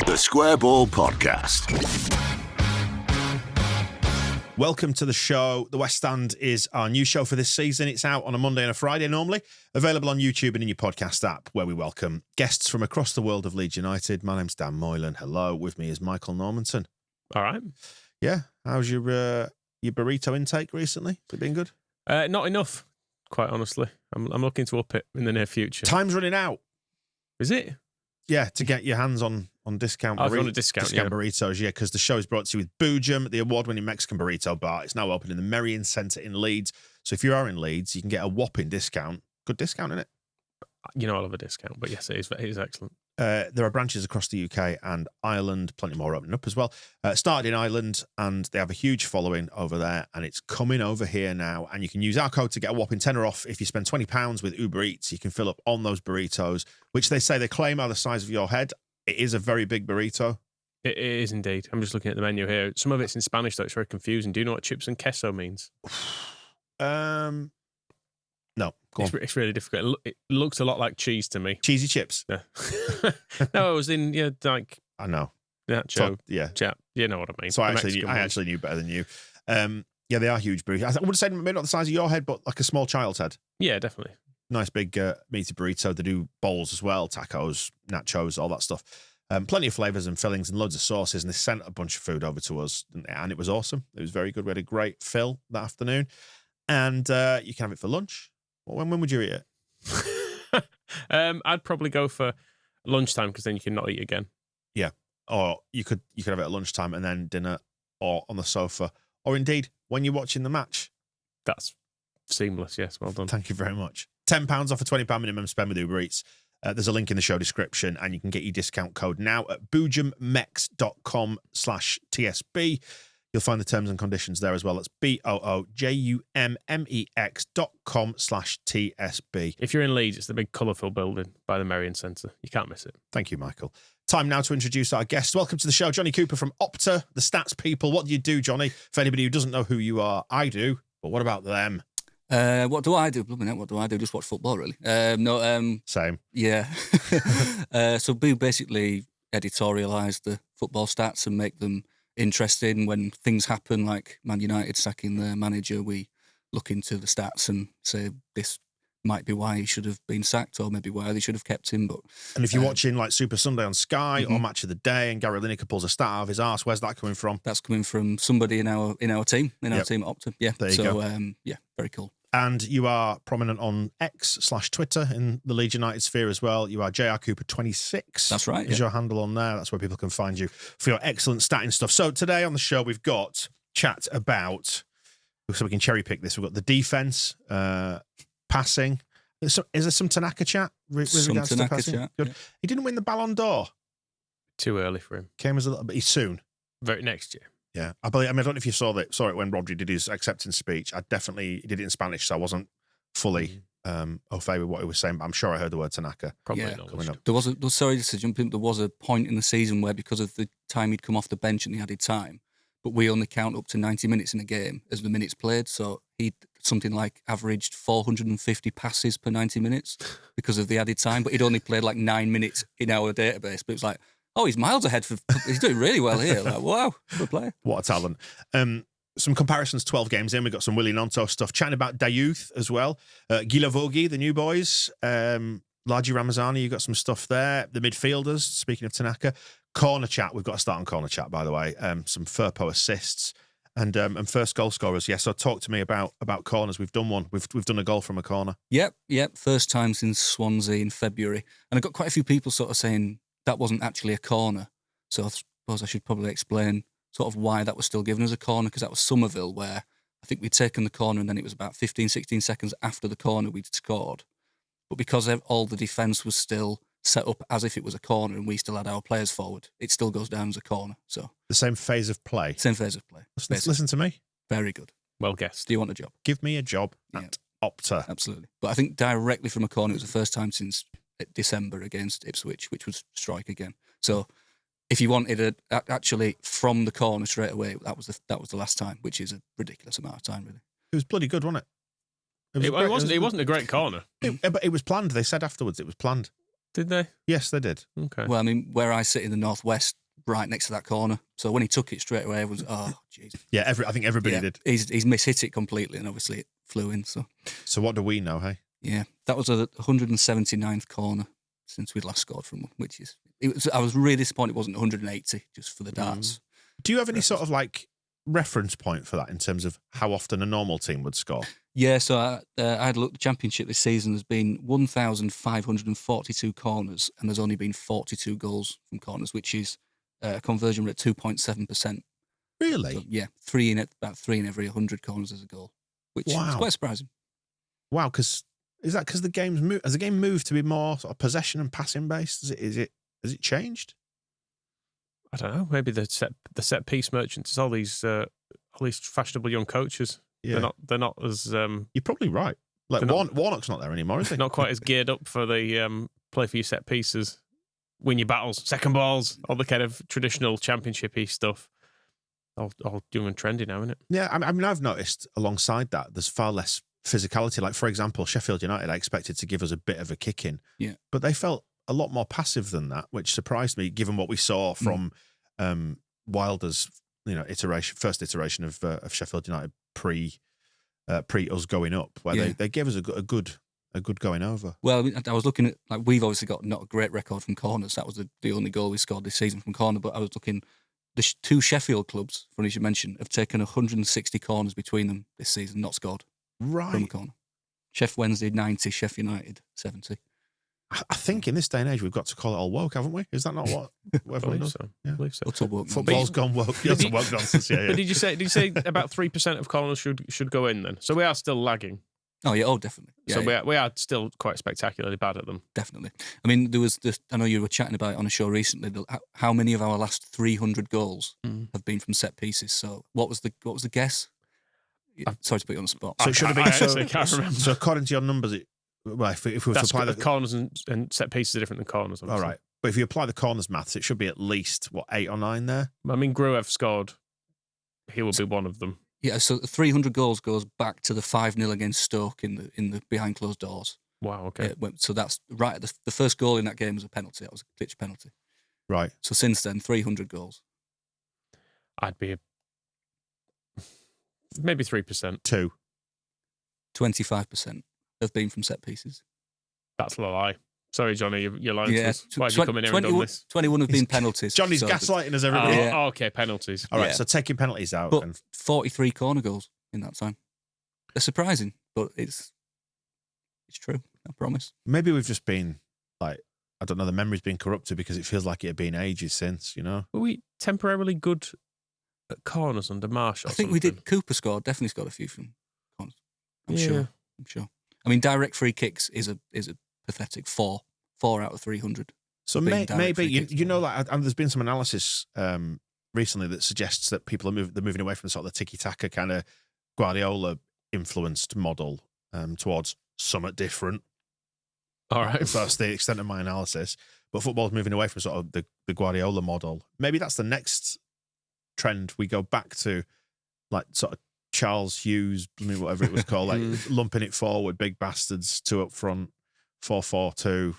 The Square Ball Podcast. Welcome to the show. The West Stand is our new show for this season. It's out on a Monday and a Friday normally, available on YouTube and in your podcast app, where we welcome guests from across the world of Leeds United. My name's Dan Moylan. Hello. With me is Michael Normanton. All right. Yeah. How's your burrito intake recently? Has it been good? Not enough, quite honestly. I'm looking to up it in the near future. Time's running out. Is it? Yeah, to get your hands on discount on a discount burritos, yeah, because the show is brought to you with Boojum, the award-winning Mexican burrito bar. It's now open in the Merrion Centre in Leeds. So if you are in Leeds, you can get a whopping discount. Good discount, isn't it? You know I love a discount, but yes, it is excellent. There are branches across the UK and Ireland, plenty more opening up as well. Started in Ireland, and they have a huge following over there, and it's coming over here now. And you can use our code to get a whopping tenner off. If you spend £20 with Uber Eats, you can fill up on those burritos, which they say they claim are the size of your head. It is a very big burrito. It is indeed. I'm just looking at the menu here. Some of it's in Spanish, though. It's very confusing. Do you know what chips and queso means? No, it's really difficult. It looks a lot like cheese to me. Cheesy chips. Yeah. No, it was in like I know. Nacho. So, yeah, chap. You know what I mean. So I actually knew better than you. Yeah, they are huge burritos. I would say maybe not the size of your head, but like a small child's head. Yeah, definitely. Nice big meaty burrito. They do bowls as well, tacos, nachos, all that stuff. Plenty of flavours and fillings and loads of sauces. And they sent a bunch of food over to us, and it was awesome. It was very good. We had a great fill that afternoon, and you can have it for lunch. When would you eat it? I'd probably go for lunchtime because then you can not eat again. Yeah, or you could have it at lunchtime and then dinner, or on the sofa, or indeed when you're watching the match. That's seamless. Yes, well done. Thank you very much. £10 off a £20 minimum spend with Uber Eats. There's a link in the show description, and you can get your discount code now at boojummex.com/TSB. You'll find the terms and conditions there as well. It's boojummex.com/TSB. If you're in Leeds, it's the big colourful building by the Merrion Centre. You can't miss it. Thank you, Michael. Time now to introduce our guests. Welcome to the show, Jonny Cooper from Opta, the stats people. What do you do, Jonny? For anybody who doesn't know who you are, I do. But what about them? What do I do? What do I do? Just watch football, really. Same. Yeah. So we basically editorialise the football stats and make them interesting. When things happen, like Man United sacking their manager, we look into the stats and say this might be why he should have been sacked, or maybe why they should have kept him. And if you're watching like Super Sunday on Sky or Match of the Day, and Gary Lineker pulls a stat out of his arse, where's that coming from? That's coming from somebody in our team, our team at Opta. Yeah, there you go. Yeah, very cool. And you are prominent on X/Twitter in the Leeds United sphere as well. You are JR Cooper 26. That's right. Is your handle on there? That's where people can find you for your excellent statting stuff. So today on the show, we've got chat about, so we can cherry pick this. We've got the defence, passing. Is there some Tanaka chat? Some Tanaka chat. Good. Yeah. He didn't win the Ballon d'Or. Too early for him. Came as a little bit soon. Very next year. Yeah, I don't know if you saw it when Rodri did his acceptance speech. He did it in Spanish, so I wasn't fully au fait with what he was saying, but I'm sure I heard the word Tanaka. Probably not. Coming up. Sorry to jump in, there was a point in the season where, because of the time he'd come off the bench and the added time, but we only count up to 90 minutes in a game as the minutes played, so he'd something like averaged 450 passes per 90 minutes because of the added time, but he'd only played like 9 minutes in our database, but it was like, oh, he's miles ahead. He's doing really well here. Like, wow, good player. What a talent. Some comparisons, 12 games in. We've got some Willy Gnonto stuff. Chatting about Dayuth as well. Gilavogi, the new boys. Laji Ramazani, you've got some stuff there. The midfielders, speaking of Tanaka. Corner chat. We've got to start on corner chat, by the way. Some Firpo assists and first goal scorers. Yeah, so talk to me about corners. We've done one. We've done a goal from a corner. Yep. First time since Swansea in February. And I got quite a few people sort of saying that wasn't actually a corner. So I suppose I should probably explain sort of why that was still given as a corner, because that was Somerville, where I think we'd taken the corner and then it was about 15, 16 seconds after the corner we'd scored. But because all the defence was still set up as if it was a corner and we still had our players forward, it still goes down as a corner. So the same phase of play? Same phase of play. Listen to me. Very good. Well guessed. Do you want a job? Give me a job at Opta. Absolutely. But I think directly from a corner, it was the first time since December against Ipswich, which was strike again. So if you wanted actually from the corner straight away, that was the last time, which is a ridiculous amount of time, really. It was bloody good, wasn't it? It wasn't a great corner. But it was planned. They said afterwards it was planned. Did they? Yes, they did. Okay. Well, I mean, where I sit in the northwest, right next to that corner. So when he took it straight away, everyone's, oh, jeez. Yeah, I think everybody did. He's mishit it completely, and obviously it flew in. So what do we know, hey? Yeah, that was a 179th corner since we'd last scored from one, which is... I was really disappointed it wasn't 180 just for the darts. Do you have any sort of like reference point for that in terms of how often a normal team would score? Yeah, so I had a look. The championship this season has been 1,542 corners, and there's only been 42 goals from corners, which is a conversion rate 2.7%. Really? So, yeah, about 3 in every 100 corners as a goal, which is quite surprising. Wow, is that because has the game moved to be more sort of possession and passing based? Has it changed? I don't know. Maybe the set piece merchants, all these fashionable young coaches. Yeah. They're not as. You're probably right. Like Warnock's not there anymore, is he? Not quite as geared up for the play for your set pieces, win your battles, second balls, all the kind of traditional championship-y stuff. All young and trendy now, isn't it? Yeah, I mean, I've noticed alongside that, there's far less physicality. Like, for example, Sheffield United, I expected to give us a bit of a kick in. Yeah. But they felt a lot more passive than that, which surprised me, given what we saw from Wilder's, first iteration of Sheffield United pre us going up, where they gave us a good going over. Well, I mean, I was looking at, like, we've obviously got not a great record from corners. That was the only goal we scored this season from corner. But I was looking, the two Sheffield clubs, funny you should mention, have taken 160 corners between them this season, not scored from a corner. Sheff Wednesday 90, Sheff United 70. I think in this day and age, we've got to call it all woke, haven't we? Is that not what everyone does? So. Yeah. I believe so. Football's gone woke. That's a woke nonsense. Yeah. But did you say about 3% of corners should go in then? So we are still lagging. Oh yeah, definitely. Yeah, so we are still quite spectacularly bad at them. Definitely. I mean, there was this. I know you were chatting about it on a show recently. How many of our last 300 goals have been from set pieces? So what was the guess? Sorry to put you on the spot. So it should have been. I can't remember. So according to your numbers, if we apply the corners and set pieces are different than corners. Obviously. All right, but if you apply the corners maths, it should be at least 8 or 9 there. I mean, Gruev scored. He will be one of them. Yeah, so 300 goals goes back to the 5-0 against Stoke in the behind closed doors. Wow. Okay. So that's right. The first goal in that game was a penalty. That was a pitch penalty. Right. So since then, 300 goals. I'd be maybe 3%. 2. 25% have been from set pieces. That's a lie. Sorry, Johnny, you're lying to us. Why have you come in here and done this? 21 have been penalties. Johnny's gaslighting us, everybody. Okay, penalties. All right, so taking penalties out. But 43 corner goals in that time. They're surprising, but it's true. I promise. Maybe we've just been, like, I don't know, the memory's been corrupted because it feels like it had been ages since, Were we temporarily good at corners under Marsh? I think we did. Cooper definitely scored a few from corners. I'm sure. I mean, direct free kicks is a pathetic 4 out of 300. So maybe like there's been some analysis recently that suggests that people are moving away from sort of the tiki-taka kind of Guardiola influenced model towards somewhat different. All right, so that's the extent of my analysis. But football's moving away from sort of the Guardiola model. Maybe that's the next trend. We go back to like sort of Charles Hughes, whatever it was called, like lumping it forward, big bastards, 2 up front, 4-4-2,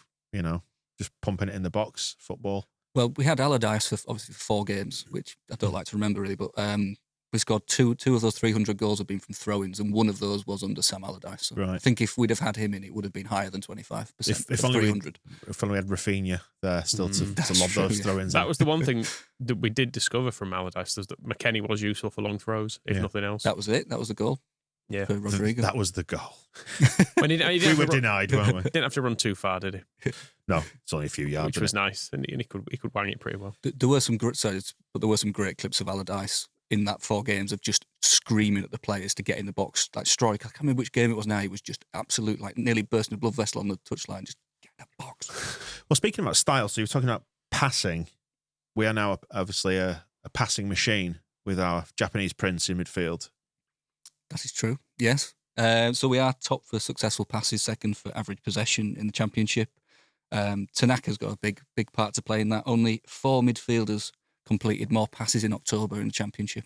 just pumping it in the box, football. Well, we had Allardyce for 4 games, which I don't like to remember really, but we scored two of those 300 goals have been from throw-ins, and one of those was under Sam Allardyce. So I think if we'd have had him in, it would have been higher than 25%. If only 300. If only we had Rafinha there still to lob those throw-ins. That was the one thing that we did discover from Allardyce, is that McKennie was useful for long throws, if nothing else. That was it. That was the goal. Yeah, for Rodrigo. That was the goal. We were denied, weren't we? Didn't have to run too far, did he? No, it's only a few yards, which was nice, and he could wang it pretty well. There were some great clips of Allardyce in that 4 games of just screaming at the players to get in the box, like Stroik. I can't remember which game it was now. He was just absolute, like nearly bursting a blood vessel on the touchline. Just get in the box. Well, speaking about style, so you were talking about passing. We are now obviously a passing machine with our Japanese prince in midfield. That is true, yes. So we are top for successful passes, second for average possession in the championship. Tanaka's got a big part to play in that. Only 4 midfielders completed more passes in October in the championship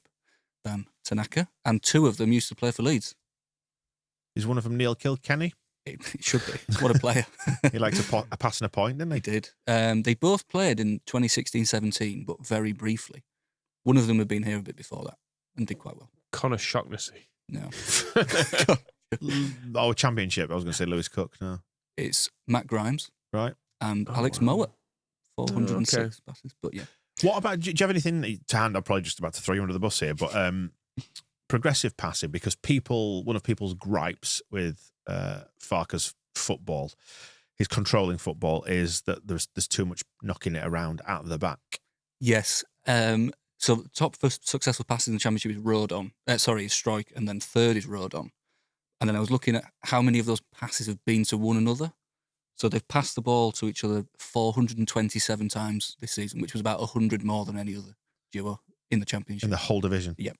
than Tanaka, and 2 of them used to play for Leeds. Is one of them Neil Kilkenny? It should be. What a player. He liked a pass and a point, didn't He he? did. They both played in 2016-17, but very briefly. One of them had been here a bit before that and did quite well. Connor Shocknessy. No. Oh, championship. I was going to say Lewis Cook. No. It's Matt Grimes Right. and Oh, Alex wow. Mowat. 406 okay. passes. But yeah. What about, do you have anything to hand? I'm probably just about to throw you under the bus here, but progressive passing, because one of people's gripes with Farke's football, his controlling football, is that there's too much knocking it around out of the back. Yes. So the top first successful passes in the championship is Rodon. Is Strike, and then third is Rodon. And then I was looking at how many of those passes have been to one another. So they've passed the ball to each other 427 times this season, which was about 100 more than any other duo in the championship. In the whole division. Yep.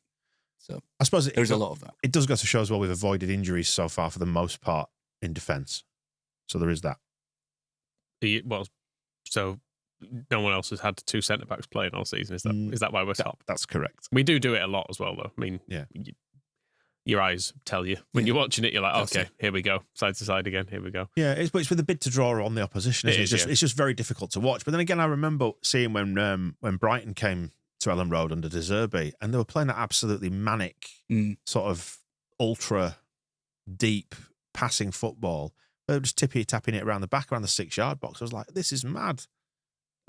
So I suppose there's a lot of that. It does go to show as well, we've avoided injuries so far for the most part in defence. So there is that. Well, so no one else has had two centre-backs playing all season. Is that why we're top? That's correct. We do it a lot as well, though. I mean, Yeah. Your eyes tell you. When you're watching it, you're like, That's okay, it. here we go. Side to side again, here we go. Yeah, it's with a bid to draw on the opposition. Isn't it? It is, It's just very difficult to watch. But then again, I remember seeing when Brighton came to Elland Road under De Zerbi, and they were playing that absolutely manic, sort of ultra deep passing football. They were just tapping it around the back, around the 6-yard box. I was like, this is mad.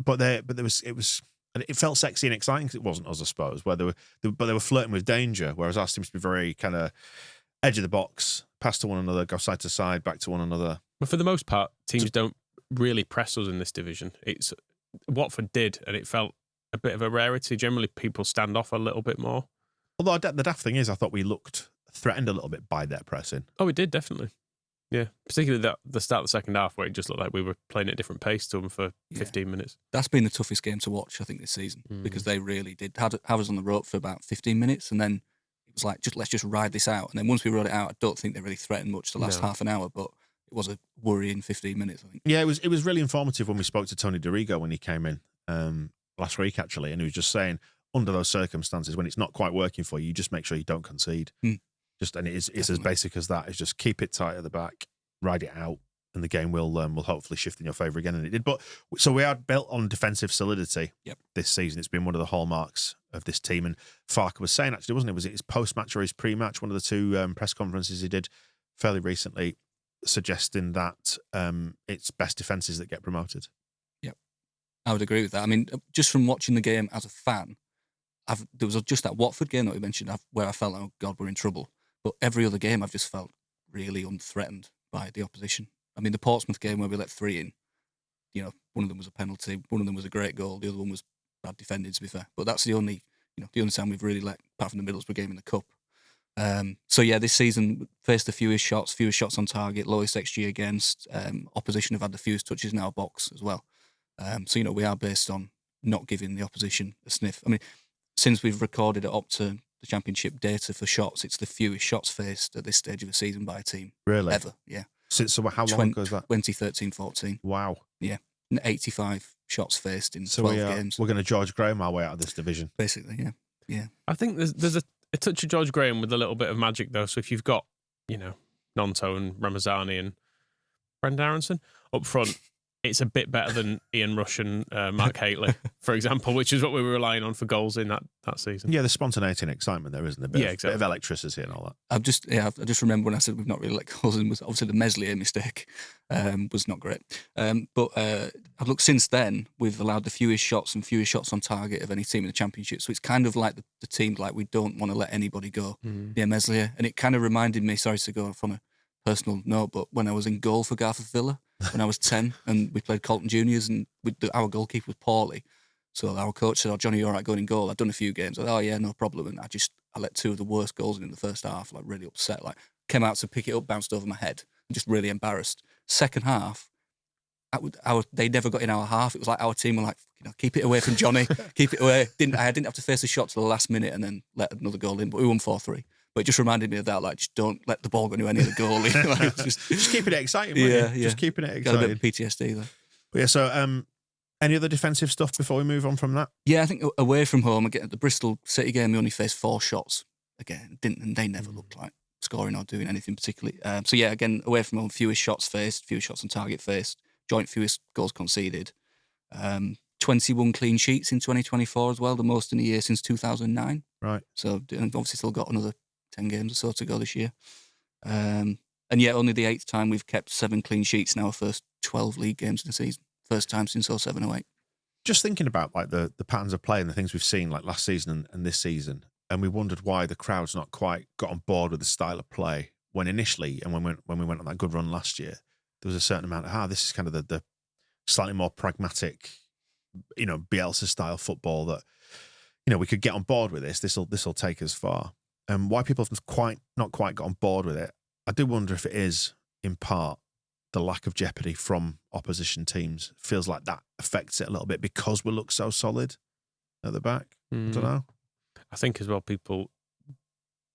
But it felt sexy and exciting because it wasn't us, I suppose. But they were flirting with danger, whereas our team seems to be very kind of edge of the box, pass to one another, go side to side, back to one another. But for the most part, teams don't really press us in this division. It's Watford did, and it felt a bit of a rarity. Generally, people stand off a little bit more. Although the daft thing is, I thought we looked threatened a little bit by their pressing. Oh, we did, definitely. Yeah, particularly the start of the second half where it just looked like we were playing at a different pace to them for 15 minutes. That's been the toughest game to watch, I think, this season, because they really did have us on the rope for about 15 minutes, and then it was like, let's just ride this out. And then once we rode it out, I don't think they really threatened much the last half an hour, but it was a worrying 15 minutes, I think. Yeah, it was really informative when we spoke to Tony DeRigo when he came in last week, actually, and he was just saying, under those circumstances, when it's not quite working for you, you just make sure you don't concede. And it's as basic as that. It's just keep it tight at the back, ride it out, and the game will hopefully shift in your favour again. And it did. But so we are built on defensive solidity this season. It's been one of the hallmarks of this team. And Farke was saying, actually, wasn't it? Was it his post-match or his pre-match? One of the two press conferences he did fairly recently, suggesting that it's best defences that get promoted. Yep, I would agree with that. I mean, just from watching the game as a fan, there was just that Watford game that we mentioned where I felt, oh God, we're in trouble. But every other game, I've just felt really unthreatened by the opposition. I mean, the Portsmouth game where we let 3 in, one of them was a penalty, one of them was a great goal, the other one was bad defending, to be fair. But that's the only time we've really let, apart from the Middlesbrough game in the Cup. So yeah, this season faced the fewest shots on target, lowest XG against. Opposition have had the fewest touches in our box as well. So we are based on not giving the opposition a sniff. I mean, since we've recorded at Opta the championship data for shots, it's the fewest shots faced at this stage of the season by a team. Really? Ever, yeah. So how long ago is that? 2013-14. Wow. Yeah. And 85 shots faced in So 12 games. We're going to George Graham our way out of this division. Basically, yeah. Yeah. I think there's a touch of George Graham with a little bit of magic, though. So if you've got, Nonto and Ramazani and Brendan Aronson up front, it's a bit better than Ian Rush and Mark Haitley, for example, which is what we were relying on for goals in that season. Yeah, the spontaneity and excitement there, isn't there? Exactly. Bit of electricity and all that. I just remember when I said we've not really let goals in, was obviously the Meslier mistake was not great. But I've looked since then, we've allowed the fewest shots on target of any team in the championship. So it's kind of like the teams like we don't want to let anybody go near Meslier. And it kind of reminded me, sorry to go from a personal note, but when I was in goal for Gareth Villa when I was 10 and we played Colton Juniors and our goalkeeper was poorly. So our coach said, Jonny, you're all right going in goal. I'd done a few games. I said, oh yeah, no problem. And I let 2 of the worst goals in the first half, like really upset. Like came out to pick it up, bounced over my head, and just really embarrassed. Second half, they never got in our half. It was like our team were like, keep it away from Jonny, keep it away. I didn't have to face a shot till the last minute and then let another goal in, but we won 4-3. But it just reminded me of that, like, just don't let the ball go into any of the goalie. Like, just keeping it exciting, yeah. Just keeping it exciting. Got a bit of PTSD there. But yeah, so any other defensive stuff before we move on from that? Yeah, I think away from home, again, at the Bristol City game, we only faced 4 shots again, and they never looked like scoring or doing anything particularly. So yeah, again, away from home, fewest shots faced, fewest shots on target faced, joint fewest goals conceded. 21 clean sheets in 2024 as well, the most in a year since 2009. Right. So and obviously still got another 10 games or so to go this year. And yet only the 8th time we've kept 7 clean sheets in our first 12 league games in the season. First time since 07-08. Just thinking about like the patterns of play and the things we've seen like last season and this season, and we wondered why the crowd's not quite got on board with the style of play when initially, and when we went on that good run last year, there was a certain amount of this is kind of the slightly more pragmatic, Bielsa style football that we could get on board with this. This will take us far. And why people have not quite got on board with it, I do wonder if it is in part the lack of jeopardy from opposition teams. Feels like that affects it a little bit because we look so solid at the back. I don't know. I think as well,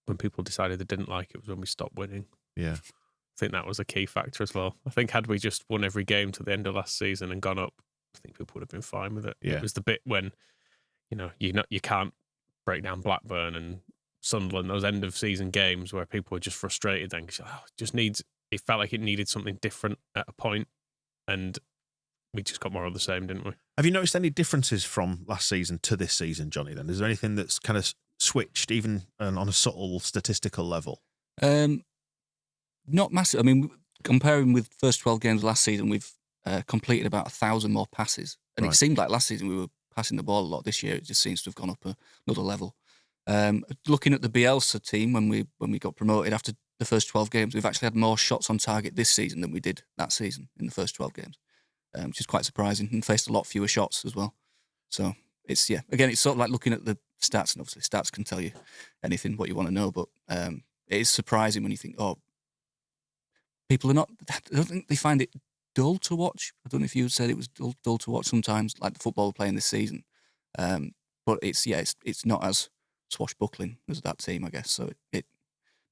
when people decided they didn't like it was when we stopped winning. Yeah. I think that was a key factor as well. I think had we just won every game to the end of last season and gone up, I think people would have been fine with it. Yeah. It was the bit when, you can't break down Blackburn and Sunderland, those end of season games where people were just frustrated then because it felt like it needed something different at a point, and we just got more of the same, didn't we? Have you noticed any differences from last season to this season, Jonny, then? Is there anything that's kind of switched, even on a subtle statistical level? Not massive. I mean, comparing with first 12 games last season, we've completed about 1,000 more passes. And Right. It seemed like last season we were passing the ball a lot. This year, it just seems to have gone up another level. Looking at the Bielsa team, when we got promoted after the first 12 games, we've actually had more shots on target this season than we did that season in the first 12 games, which is quite surprising, and faced a lot fewer shots as well. So it's sort of like looking at the stats, and obviously stats can tell you anything what you want to know, but it is surprising when you think, people I don't think they find it dull to watch. I don't know if you said it was dull to watch sometimes, like the football we're playing this season. But it's not as swashbuckling as that team, I guess. So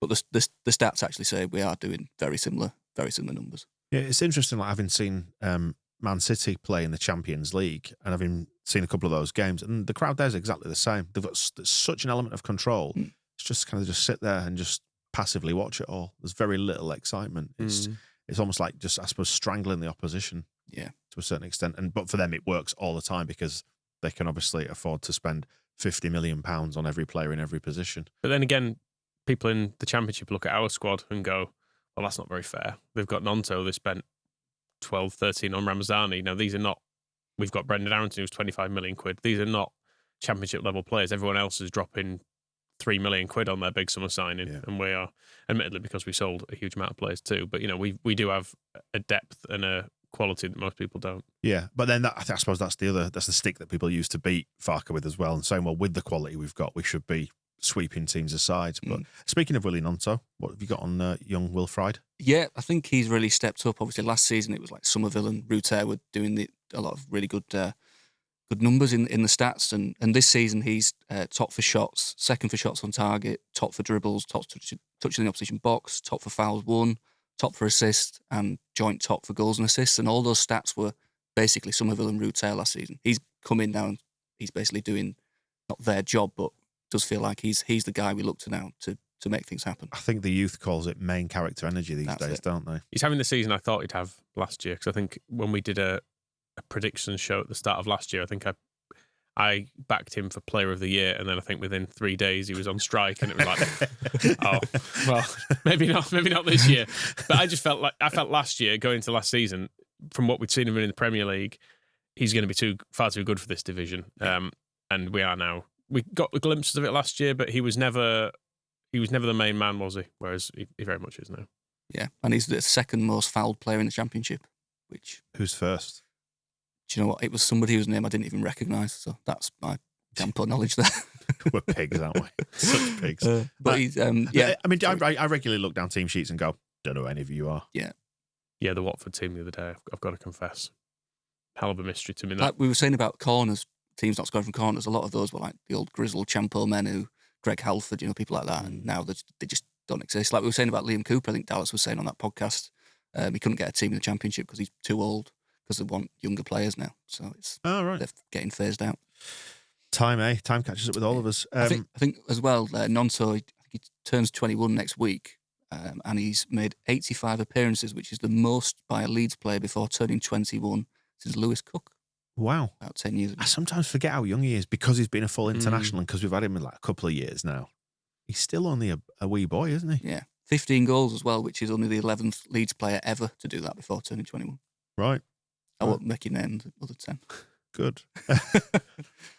but the stats actually say we are doing very similar numbers. Yeah, it's interesting, like having seen Man City play in the Champions League, and having seen a couple of those games, and the crowd there is exactly the same. They've got such an element of control. It's just kind of just sit there and just passively watch it all. There's very little excitement. It's almost like just, I suppose, strangling the opposition. Yeah, to a certain extent. But for them, it works all the time because they can obviously afford to spend £50 million on every player in every position. But then again, people in the Championship look at our squad and go, well, that's not very fair. They've got Nonto, they spent 12, 13 on Ramazani. Now, these are not, we've got Brendan Arrington, who's 25 million quid. These are not Championship level players. Everyone else is dropping 3 million quid on their big summer signing. Yeah. And we are, admittedly, because we sold a huge amount of players too, but, we do have a depth and a quality that most people don't. Yeah, but then I suppose that's the stick that people use to beat Farke with as well, and saying, well, with the quality we've got, we should be sweeping teams aside. But speaking of Willie Nonto, what have you got on young Wilfried? Yeah, I think he's really stepped up. Obviously, last season it was like Somerville and Ruter were doing a lot of really good numbers in the stats, and this season he's top for shots, second for shots on target, top for dribbles, top touching the opposition box, top for fouls won, top for assists, and joint top for goals and assists. And all those stats were basically Somerville and Ruter last season. He's come in now and he's basically doing not their job, but does feel like he's the guy we look to now to make things happen. I think the youth calls it main character energy these days, don't they? He's having the season I thought he'd have last year, because I think when we did a prediction show at the start of last year, I think I backed him for Player of the Year, and then I think within 3 days he was on strike, and it was like, oh, well, maybe not this year. But I just felt last year, going into last season, from what we'd seen him in the Premier League, he's going to be far too good for this division. And we are now. We got glimpses of it last year, but he was never the main man, was he? Whereas he very much is now. Yeah, and he's the second most fouled player in the Championship. Who's first? Do you know what? It was somebody whose name I didn't even recognise. So that's my damper knowledge there. We're pigs, aren't we? Such pigs. But he's, yeah. I mean, I regularly look down team sheets and go, don't know who any of you are. Yeah. Yeah, the Watford team the other day, I've got to confess. Hell of a mystery to me. Like we were saying about corners, teams not scoring from corners, a lot of those were like the old grizzled Champo Menu, Greg Halford, people like that. And now they just don't exist. Like we were saying about Liam Cooper, I think Dallas was saying on that podcast, he couldn't get a team in the Championship because he's too old, because they want younger players now. So they're getting phased out. Time catches up with all of us. I think as well, Nonto, he turns 21 next week. and he's made 85 appearances, which is the most by a Leeds player before turning 21 since Lewis Cook Wow. about 10 years ago. I sometimes forget how young he is because he's been a full international and because we've had him in like a couple of years now. He's still only a wee boy, isn't he? Yeah, 15 goals as well, which is only the 11th Leeds player ever to do that before turning 21. Right. I won't make you name the other 10. Good.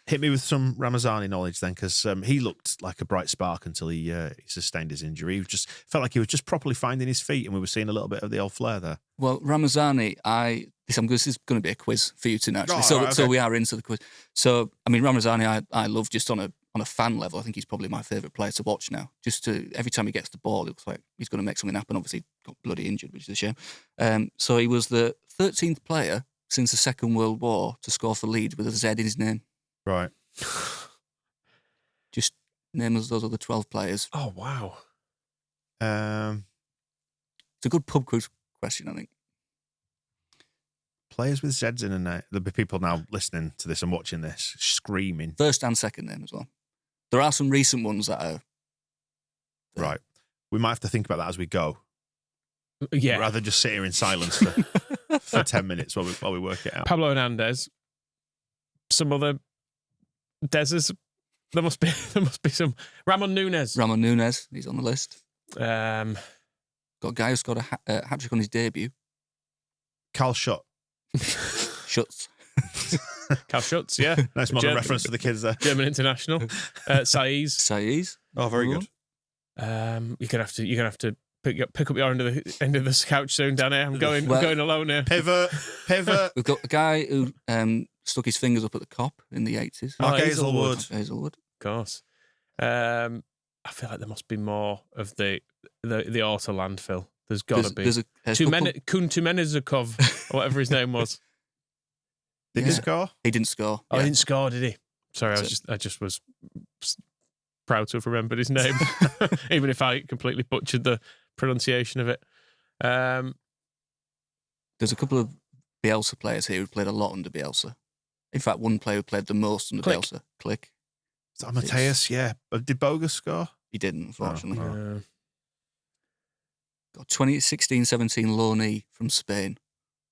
Hit me with some Ramazani knowledge then, because he looked like a bright spark until he sustained his injury. He just felt like he was just properly finding his feet, and we were seeing a little bit of the old flair there. Well, Ramazani, this is going to be a quiz for you tonight, actually. Right, okay. So we are into the quiz. So, I mean, Ramazani, I love just on a fan level. I think he's probably my favourite player to watch now. Every time he gets the ball, it looks like he's going to make something happen. Obviously, got bloody injured, which is a shame. So he was the 13th player since the Second World War to score for Leeds with a Z in his name. Right. Just name us those other 12 players. Oh, wow. It's a good pub quiz question, I think. Players with Zs in a name. There'll be people now listening to this and watching this screaming. First and second name as well. There are some recent ones that are... Right. We might have to think about that as we go. Yeah. Rather than just sit here in silence for 10 minutes while we work it out. Pablo Hernandez. Some other Dezes. There must be some. Ramon Nunes. Ramon Nunes, he's on the list. Um, Got a guy who scored a hat-trick on his debut. Cal Schutt. Schuts. Cal Schutz, yeah. Nice modern reference to the kids there. German international. Saiz. Oh, very good. You're gonna have to pick up your end of the couch soon, Danny. I'm going alone here. Pivot. We've got a guy who stuck his fingers up at the cop in the 80s. Mark Hazelwood. Hazelwood. Of course. I feel like there must be more of the auto landfill. There's got to be. Tumenizukov, or whatever his name was. Did he score? He didn't score. Oh, he didn't score, did he? Sorry, I just was proud to have remembered his name, even if I completely butchered the pronunciation of it. There's a couple of Bielsa players here who played a lot under Bielsa. In fact, one player who played the most under Bielsa. Click. Is that Mateus? Yeah. Did Boga score? He didn't, unfortunately. Oh. Got 2016-17 loanee from Spain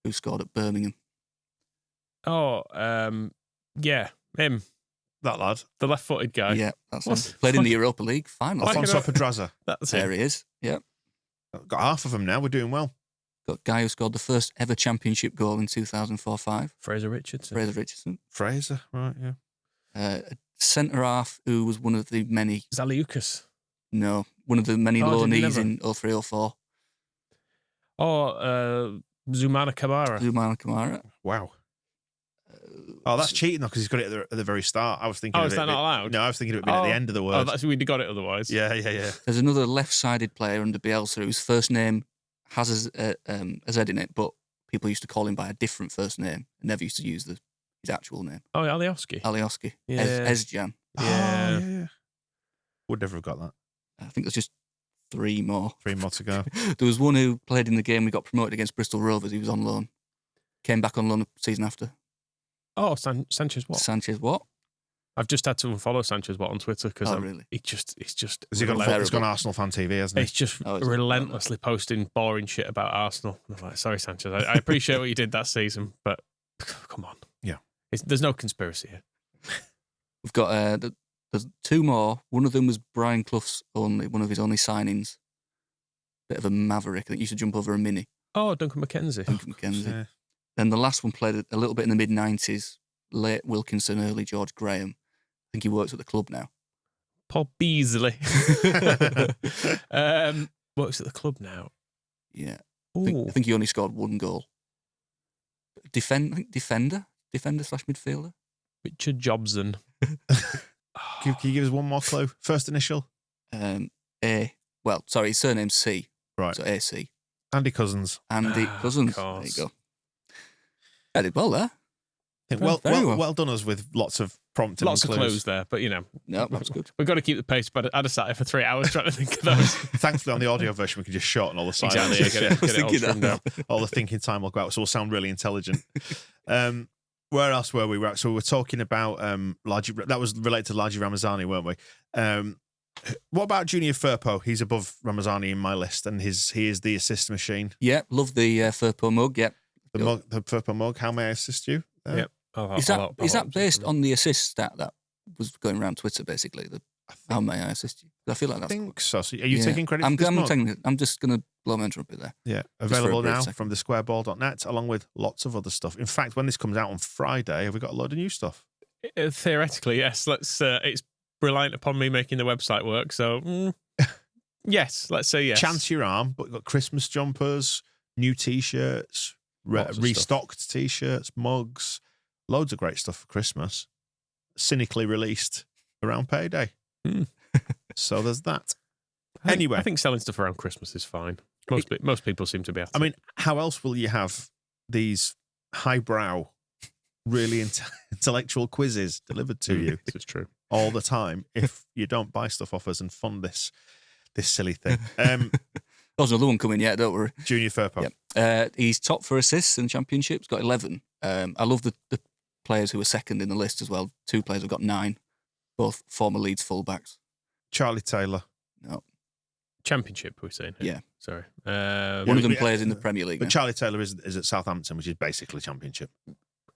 who scored at Birmingham. Oh, yeah, him. That lad. The left-footed guy. Yeah, that's him. Played in the Europa League final. Alfonso Pedraza. That's there it. he is, yeah. Got half of them now. We're doing well. Got a guy who scored the first ever championship goal in 2004-05. Fraser Richardson. Fraser, right, yeah. A centre-half who was one of the many... Zaliukas. No, one of the many loanees in 03-04. Oh, Zoumana Kamara. Wow. Oh, that's cheating though, because he's got it at the very start. I was thinking. Oh, is that not allowed? No, I was thinking it would be at the end of the word. Oh, we'd got it otherwise. Yeah. There's another left-sided player under Bielsa whose first name has a Z in it, but people used to call him by a different first name and never used to use his actual name. Oh, Alioski. Yeah. Ezcan. Yeah. Would never have got that. I think there's just three more. 3 more to go. There was one who played in the game we got promoted against Bristol Rovers. He was on loan. Came back on loan the season after. Oh, Sanchez what? Sanchez what? I've just had to unfollow Sanchez what on Twitter because really? He's just. Has he gone Arsenal fan TV, hasn't he? He's just relentlessly posting boring shit about Arsenal. I'm like, sorry, Sanchez. I appreciate what you did that season, but come on. Yeah. There's no conspiracy here. We've got there's 2 more. One of them was Brian Clough's one of his only signings. Bit of a maverick. I think he used to jump over a mini. Oh, Duncan McKenzie. Yeah. Then the last one played a little bit in the mid-90s. Late Wilkinson, early George Graham. I think he works at the club now. Paul Beasley. Works at the club now. Yeah. I think he only scored 1 goal. Defender / midfielder. Richard Jobson. Can you give us one more clue? First initial? His surname's C. Right. So AC. Andy Cousins. Andy Cousins. There you go. I did well there. Well done us with lots of prompting. Lots of clues there, but no, that was good. We've got to keep the pace, but I'd have sat here for 3 hours trying to think of those. Thankfully, on the audio version, we can just shorten all the silence. Exactly, get it all trimmed down. All the thinking time will go out, so we'll sound really intelligent. Where else were we? So we were talking about that was related to Laji Ramazani, weren't we? What about Junior Firpo? He's above Ramazani in my list, and he is the assist machine. Yeah, love the Firpo mug. Yeah, The Firpo mug. How may I assist you? Yep. Is that based on the assist stat that was going around Twitter? Basically, how may I assist you? I feel like that's. I think so. Are you taking credit? I'm for this mug? I'm just going to blow my trumpet there. Yeah, available now from thesquareball.net, along with lots of other stuff. In fact, when this comes out on Friday, have we got a load of new stuff? Theoretically, yes. It's reliant upon me making the website work. So, yes, let's say yes. Chance your arm, but we've got Christmas jumpers, new T-shirts, restocked T-shirts, mugs, loads of great stuff for Christmas. Cynically released around payday. So there's that. Anyway, I think selling stuff around Christmas is fine. Most people seem to be able to. I mean, how else will you have these highbrow, really intellectual quizzes delivered to you? This is true. All the time if you don't buy stuff off us and fund this silly thing. There's another one coming yet, don't worry. Junior Firpo. Yep. He's top for assists in the championship. He's got 11. I love the players who are second in the list as well. 2 players have got 9, both former Leeds fullbacks. Charlie Taylor. No. Championship, we're saying. Yeah. Sorry. One of them plays in the Premier League. But now. Charlie Taylor is at Southampton, which is basically Championship.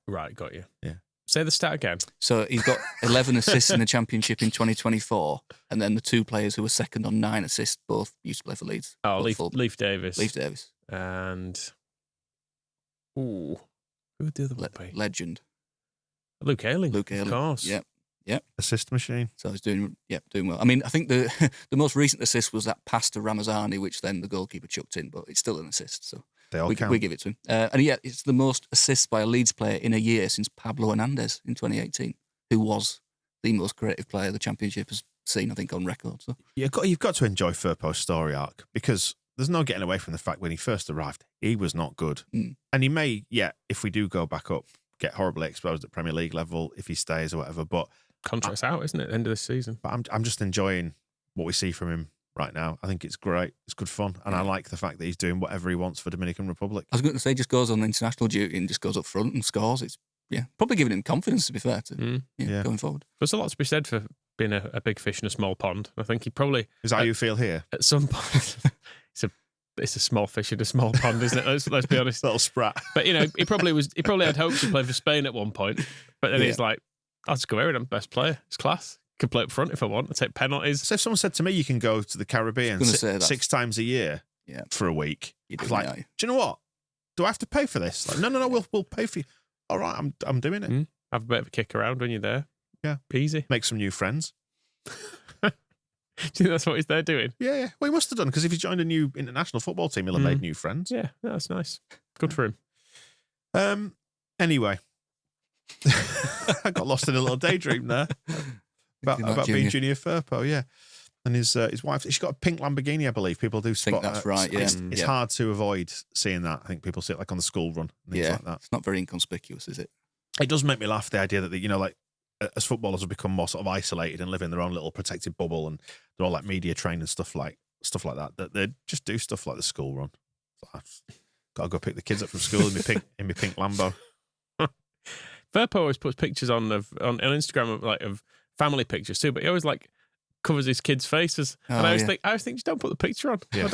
Right, got you. Yeah. Say the stat again. So he's got 11 assists in the Championship in 2024, and then the 2 players who were second on 9 assists both used to play for Leeds. Oh, Leif Davis. Leif Davis. And who would the other one be? Legend. Luke Ayling. Luke Ayling. Of course. Yep. Assist machine. So he's doing well. I mean, I think the most recent assist was that pass to Ramazani, which then the goalkeeper chucked in, but it's still an assist. So They all we count. we give it to him. And yeah, it's the most assists by a Leeds player in a year since Pablo Hernandez in 2018, who was the most creative player the Championship has seen, I think, on record. So You've got to enjoy Firpo's story arc, because there's no getting away from the fact when he first arrived, he was not good. And he may, if we do go back up, get horribly exposed at Premier League level if he stays or whatever. But Contract's out, isn't it? End of the season. But I'm just enjoying what we see from him right now. I think it's great. It's good fun. And I like the fact that he's doing whatever he wants for Dominican Republic. I was going to say, just goes on international duty and just goes up front and scores. It's probably giving him confidence, to be fair, going forward. There's a lot to be said for being a big fish in a small pond. I think he probably... Is that how you feel here? At some point... It's a small fish in a small pond, isn't it? Let's be honest. Little sprat. But, he probably had hopes to play for Spain at one point. But then he's like, I'll just go here and I'm best player. It's class. Can play up front if I want. I take penalties. So if someone said to me, you can go to the Caribbean 6 times a year for a week, You're like, do you know what? Do I have to pay for this? Like, no, we'll pay for you. All right, I'm doing it. Have a bit of a kick around when you're there. Yeah. Easy. Make some new friends. Do you think that's what he's there doing? Yeah. Well, he must have done, because if he joined a new international football team, he'll have made new friends. Yeah, that's nice. Good for him. Anyway, I got lost in a little daydream there about being Junior Firpo, yeah. And his wife, she's got a pink Lamborghini, I believe. People do spot I think that's right, yeah. It's hard to avoid seeing that. I think people see it like on the school run and things like that. It's not very inconspicuous, is it? It does make me laugh, the idea that, like, as footballers have become more sort of isolated and live in their own little protected bubble, and they're all like media trained and stuff like that they just do stuff like the school run. Gotta go pick the kids up from school in my pink Lambo. Firpo always puts pictures on Instagram of family pictures too, but he always covers his kids' faces. And I always think, just don't put the picture on. Yeah.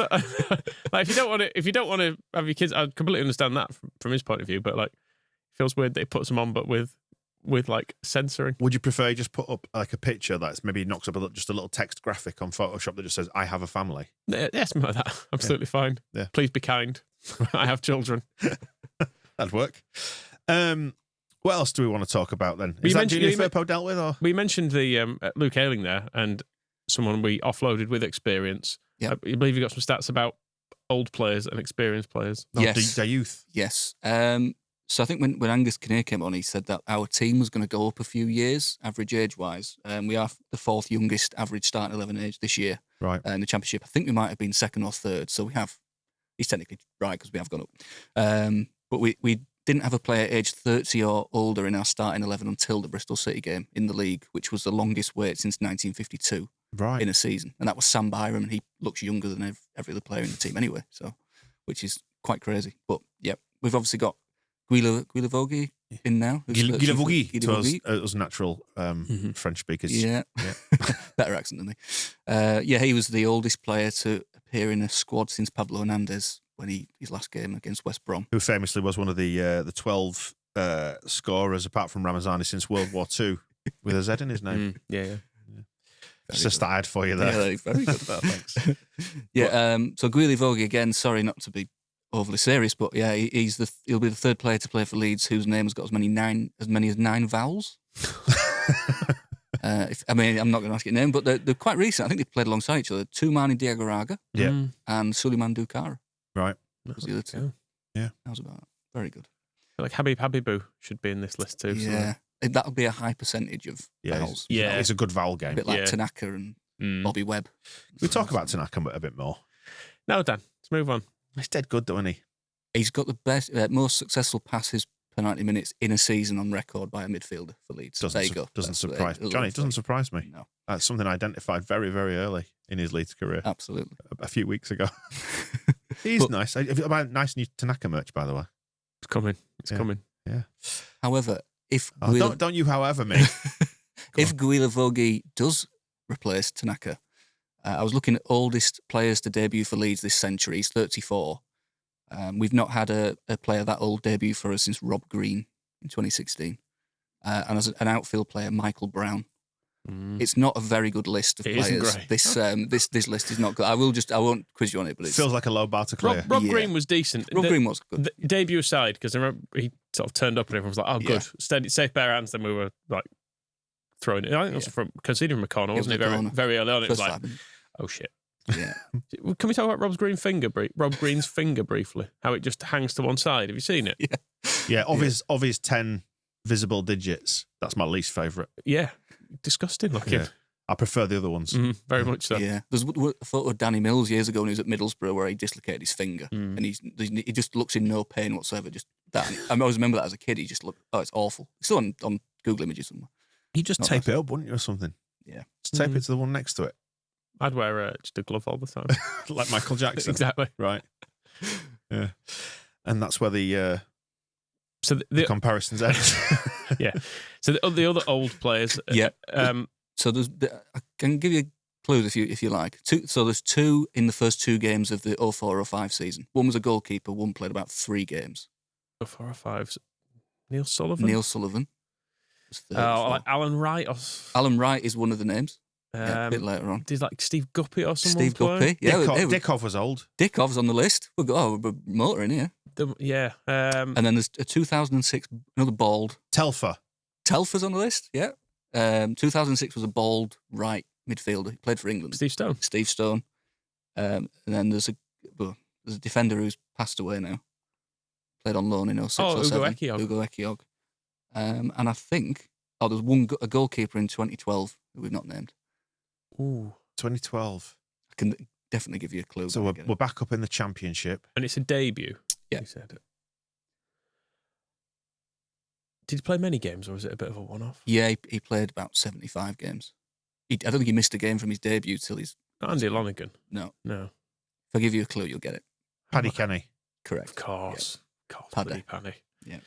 If you don't want to have your kids, I completely understand that from his point of view. But it feels weird that he puts them on, but with censoring. Would you prefer you just put up a picture that's maybe knocks up just a little text graphic on Photoshop that just says, I have a family? Yeah, something like that. Absolutely fine. Yeah. Please be kind. I have children. That'd work. What else do we want to talk about then? Is that Junior Firpo dealt with? Or? We mentioned the Luke Ayling there, and someone we offloaded with experience. Yeah. I believe you got some stats about old players and experienced players. Yes. The youth. Yes. So I think when Angus Kinnear came on, he said that our team was going to go up a few years, average age-wise. We are the 4th youngest average starting 11 age this year. Right. In the Championship. I think we might have been 2nd or 3rd, so he's technically right because we have gone up. But we didn't have a player aged 30 or older in our starting 11 until the Bristol City game in the league, which was the longest wait since 1952 in a season. And that was Sam Byram, and he looks younger than every other player in the team anyway, so which is quite crazy. But, yeah, we've obviously got Guilavogi, in now. Guilavogui to Guilavogui. us natural French speakers. Yeah. Better accent than me. He was the oldest player to appear in a squad since Pablo Hernandez when his last game against West Brom. Who famously was one of the 12 scorers, apart from Ramazani, since World War II, with a Z in his name. Yeah. It's just I had for you there. Yeah, very good. Thanks. So Guilavogui again. Sorry not to be overly serious, but yeah, he'll be the third player to play for Leeds whose name has got as many as 9 vowels. I'm not going to ask your name, but they're quite recent. I think they played alongside each other. Toumani Diagouraga and Suleiman Doukara. Right. Was the other two. Yeah. That was about it. Very good. Like Habibou should be in this list too. Yeah. That'll be a high percentage of vowels. Yeah. It's a good vowel game. A bit like Tanaka and Bobby Webb. We talk about Tanaka a bit more. No, Dan, let's move on. He's dead good, though, isn't he? He's got the best, most successful passes per 90 minutes in a season on record by a midfielder for Leeds. There you go. Doesn't surprise me. Johnny, it doesn't surprise me. No. That's something I identified very, very early in his Leeds career. Absolutely. A few weeks ago. He's nice. Have you got nice new Tanaka merch, by the way? It's coming. It's coming. Yeah. However, if don't you however me. if Guilavogui does replace Tanaka, I was looking at oldest players to debut for Leeds this century. He's 34. We've not had a player that old debut for us since Rob Green in 2016. And as an outfield player, Michael Brown. It's not a very good list of players. This list is not good. I won't quiz you on it, but it feels like a low bar to clear. Rob Green was decent. Rob Green was good. The debut aside, because I remember he sort of turned up and everyone was like, "Oh, good, steady, safe bare hands." Then we were like throwing it. I think it was from considering McConnell, wasn't it? Very early on, it was like, "Oh shit." Yeah. Can we talk about Rob Green's finger briefly? How it just hangs to one side. Have you seen it? Yeah. Of his 10 visible digits, that's my least favourite. Yeah. Disgusting looking. I prefer the other ones. Very much so. Yeah. There's a photo of Danny Mills years ago when he was at Middlesbrough where he dislocated his finger and he just looks in no pain whatsoever. Just that. I always remember that as a kid. He just looked, it's awful. It's still on Google Images somewhere. You just tape it up, wouldn't you, or something? Yeah. Just tape it to the one next to it. I'd wear just a glove all the time. Like Michael Jackson. Exactly. Right. Yeah. And that's where the comparisons end. Yeah. So the other old players. So I can give you clues if you like. So there's 2 in the first 2 games of the 04-05 season. One was a goalkeeper. One played about 3 games. 04-05. Neil Sullivan. Oh, like Alan Wright. Alan Wright is one of the names. A bit later on. There's like Steve Guppy or someone. Steve Guppy. Yeah, Dickov was old. Dickov's on the list. We're motoring here. And then there's a 2006, another bald. Telfer's on the list, yeah. 2006 was a bald right midfielder. He played for England. Steve Stone. And then there's a defender who's passed away now. Played on loan in 06 or 07. Ugo Ekiog. And I think, there's a goalkeeper in 2012 who we've not named. Ooh, 2012. I can definitely give you a clue. So we're back up in the Championship. And it's a debut. Yeah. You said it. Did he play many games or was it a bit of a one-off? Yeah, he played about 75 games. I don't think he missed a game from his debut till he's... Not Andy Lonergan. No. If I give you a clue, you'll get it. Paddy Kenny. Correct. Of course. Paddy. Yeah.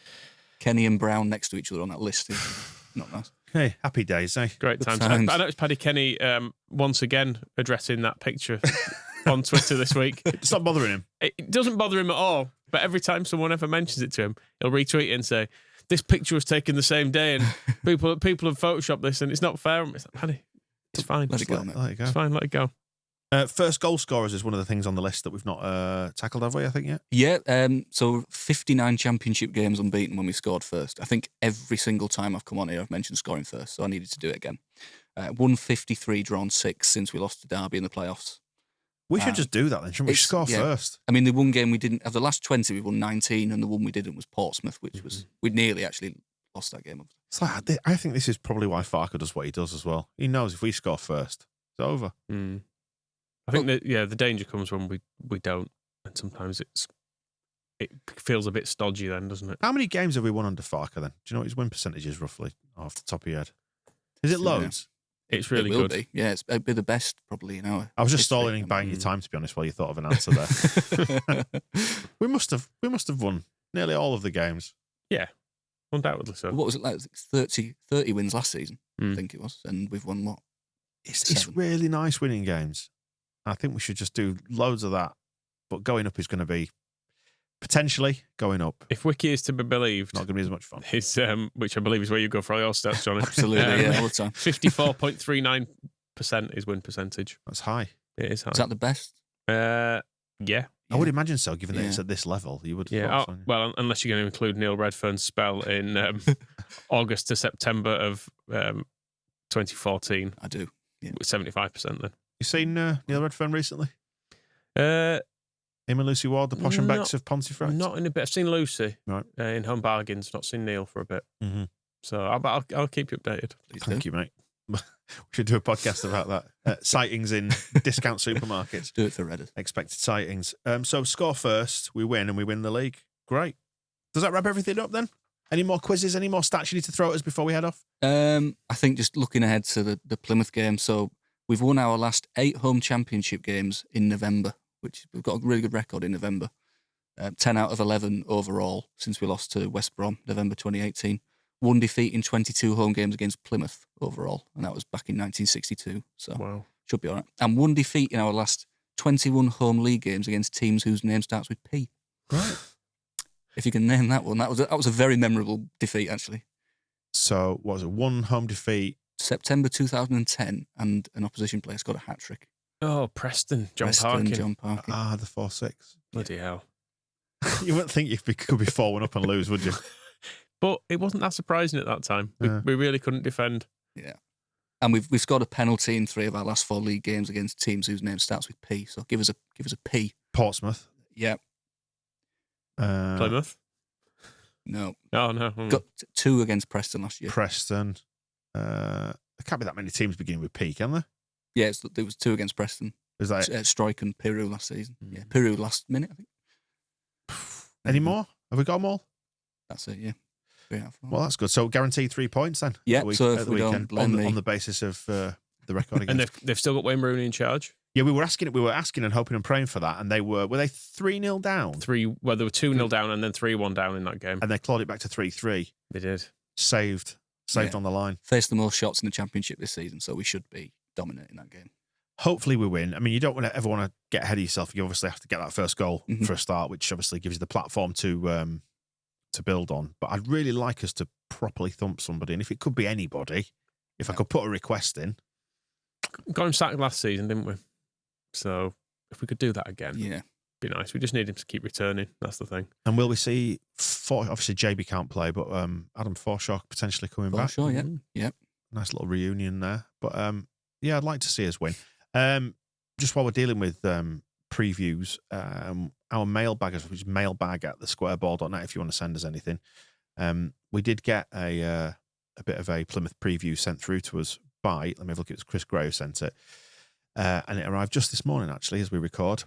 Kenny and Brown next to each other on that list is not nice. Hey, happy days, eh? Great times. I noticed Paddy Kenny once again addressing that picture on Twitter this week. It's not bothering him. It doesn't bother him at all. But every time someone ever mentions it to him, he'll retweet it and say, "This picture was taken the same day, and people have photoshopped this, and it's not fair." It's like, Paddy, it's fine. Let it go, mate. Let it go. It's fine. Let it go. First goal scorers is one of the things on the list that we've not tackled, have we? I think yet. Yeah. So 59 Championship games unbeaten when we scored first. I think every single time I've come on here, I've mentioned scoring first, so I needed to do it again. 153 drawn 6 since we lost to Derby in the playoffs. We should just do that then, shouldn't we? Score first. I mean, the one game we didn't, of the last 20, we won 19, and the one we didn't was Portsmouth, which was, we'd nearly actually lost that game. It's like, I think this is probably why Farker does what he does as well. He knows if we score first, it's over. I think that the danger comes when we don't, and sometimes it feels a bit stodgy then, doesn't it? How many games have we won under Farker then? Do you know what his win percentage is roughly off the top of your head? Is it loads? It's really good. Be. Yeah, it'd be the best probably in our. I was just stalling and buying your time, to be honest, while you thought of an answer there. we must have won nearly all of the games. Yeah. undoubtedly so. What was it like? 30 wins last season, I think it was. And we've won what? It's really nice winning games. I think we should just do loads of that. But going up is going to be potentially going up. If Wiki is to be believed, Not going to be as much fun. his, which I believe is where you go for all your stats, Jonny. Absolutely, yeah, all the time. 54.39% is win percentage. That's high. It is high. Is that the best? Yeah. I would imagine so, given that Yeah. it's at this level. You would. Yeah. thought so. Well, unless you're going to include Neil Redfern's spell in August to September of 2014. I do. Yeah. 75% then. You seen Neil Redfern recently? Uh, Him and Lucy Ward, the Posh and Becks of Pontefract? Not in a bit. I've seen Lucy Right. In Home Bargains. Not seen Neil for a bit. Mm-hmm. So I'll keep you updated. Thank you, mate. We should do a podcast about that. Sightings in discount supermarkets. Do it for Reddit. Expected sightings. So score first, we win, and we win the league. Great. Does that wrap everything up then? Any more quizzes? Any more stats you need to throw at us before we head off? I think just looking ahead to the Plymouth game. So we've won our last 8 home championship games in November, which we've got a really good record in November. 10 out of 11 overall since we lost to West Brom, November 2018. 1 defeat in 22 home games against Plymouth overall, and that was back in 1962. So Wow. should be all right. And 1 defeat in our last 21 home league games against teams whose name starts with P. Right. If you can name that one, that was a very memorable defeat actually. So what was it? 1 home defeat. September 2010, and an opposition player scored a hat trick. Oh, Preston. John Parkin. John Parkin. The 4-6. Bloody hell. You wouldn't think you could be 4-1 up and lose, would you? But it wasn't that surprising at that time. We really couldn't defend. Yeah. And we've scored a penalty in 3 of our last 4 league games against teams whose name starts with P. So give us a P. Portsmouth. Yeah. Plymouth? No. Oh, no. Got 2 against Preston last year. Preston. There can't be that many teams beginning with P, can there? Yeah, there was 2 against Preston. Is that Strike and Peru last season. Yeah, Peru last minute, I think. any more? Have we got them all? That's it, yeah. 3 out of 4. Well, that's good. So guaranteed 3 points then. Yeah, at the so if at the we don't weekend, blame me. on the basis of the record again. And they've still got Wayne Rooney in charge. Yeah, we were asking and hoping and praying for that, and they were they 3-0 down? They were 2-0 down and then 3-1 down in that game. And they clawed it back to 3-3. They did. Saved Yeah. on the line. Faced the most shots in the championship this season, so we should be dominating that game. Hopefully we win. I mean, you don't ever want to get ahead of yourself. You obviously have to get that first goal for a start, which obviously gives you the platform to build on. But I'd really like us to properly thump somebody, and if it could be anybody, if I could put a request in. Got him sacked last season, didn't we? So if we could do that again, Yeah. be nice. We just need him to keep returning. That's the thing. And will we see, obviously JB can't play, but Adam Forshaw potentially coming back. Sure, yeah. Yeah. Nice little reunion there. But yeah, I'd like to see us win. Just while we're dealing with previews, our mailbag, which is mailbag@thesquareball.net if you want to send us anything. We did get a bit of a Plymouth preview sent through to us by, let me have a look, it was Chris Gray who sent it. And it arrived just this morning, actually, as we record.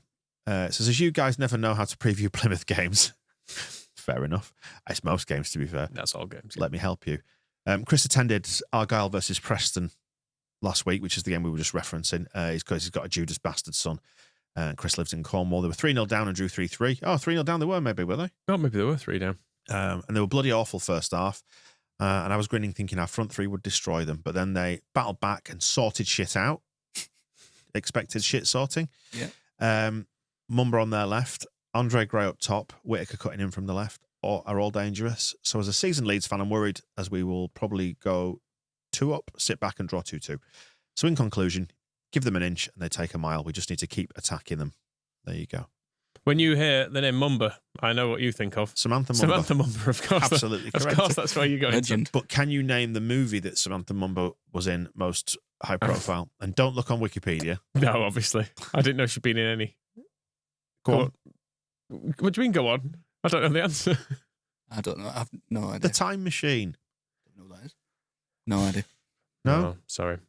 It says, as you guys never know how to preview Plymouth games. Fair enough. It's most games, to be fair. That's all games. Let me help you. Chris attended Argyle versus Preston last week, which is the game we were just referencing. He's got a Judas bastard son. Chris lives in Cornwall. They were 3-0 down and drew 3-3. Oh, 3-0 down they were, maybe, were they? Oh, maybe they were 3 down. And they were bloody awful first half. And I was grinning, thinking our front 3 would destroy them. But then they battled back and sorted shit out. Expected shit sorting. Yeah. Mumba on their left, Andre Gray up top, Whittaker cutting in from the left, are all dangerous. So as a seasoned Leeds fan, I'm worried as we will probably go 2 up, sit back and draw 2-2. So in conclusion, give them an inch and they take a mile. We just need to keep attacking them. There you go. When you hear the name Mumba, I know what you think of. Samantha Mumba. Samantha Mumba, of course. Absolutely correct. Of course, that's where you go. Legend. But can you name the movie that Samantha Mumba was in most high profile? And don't look on Wikipedia. No, obviously. I didn't know she'd been in any. Go on. What do you mean, go on? I don't know the answer. I don't know. I've no idea. The Time Machine. I don't know what that is. No idea. No? Oh, sorry.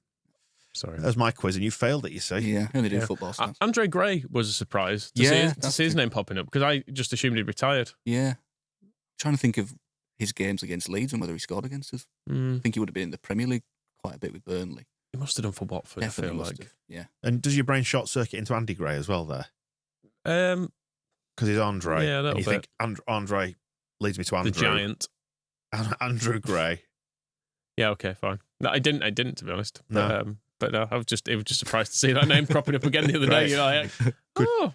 That was my quiz and you failed it, you see. Yeah, I only do Yeah. football stuff. Andre Gray was a surprise to see his name popping up because I just assumed he'd retired. Yeah. Trying to think of his games against Leeds and whether he scored against us. I think he would have been in the Premier League quite a bit with Burnley. He must have done for Watford, Definitely I feel must like. have. Yeah. And does your brain short circuit into Andy Gray as well there? Um, Because he's Andre. Yeah, a little and you bit. think Andre leads me to Andre. the Giant. Andrew Gray. Yeah, okay, fine. No, I didn't to be honest. No. But no, I was just surprised to see that name cropping up again the other day. Great. You know, like,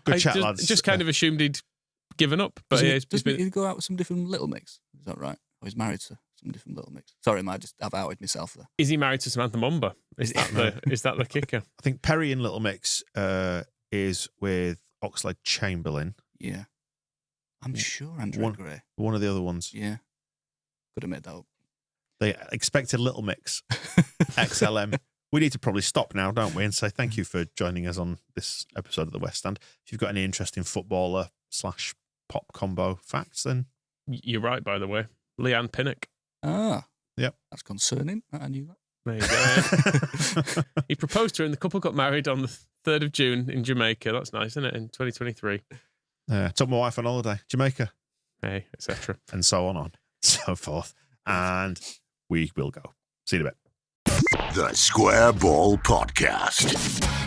Good I chat, lads. just kind of assumed he'd given up. But Doesn't he go out with some different Little Mix? Is that right? Or he's married to some different Little Mix? Sorry, I've outed myself there. Is he married to Samantha Mumba? Is that the kicker? I think Perry in Little Mix is with Oxlade Chamberlain. Yeah. I'm sure Andrew Gray. One of the other ones. Yeah. Could have made that up. They expected Little Mix. XLM. We need to probably stop now, don't we? And say thank you for joining us on this episode of The West Stand. If you've got any interesting footballer/pop combo facts, then... You're right, by the way. Leanne Pinnock. Ah. Yep. That's concerning. I knew that. There you go. He proposed to her and the couple got married on the 3rd of June in Jamaica. That's nice, isn't it? In 2023. Took my wife on holiday. Jamaica. Hey, etc. And so on, so forth. And we will go. See you in a bit. The Square Ball Podcast.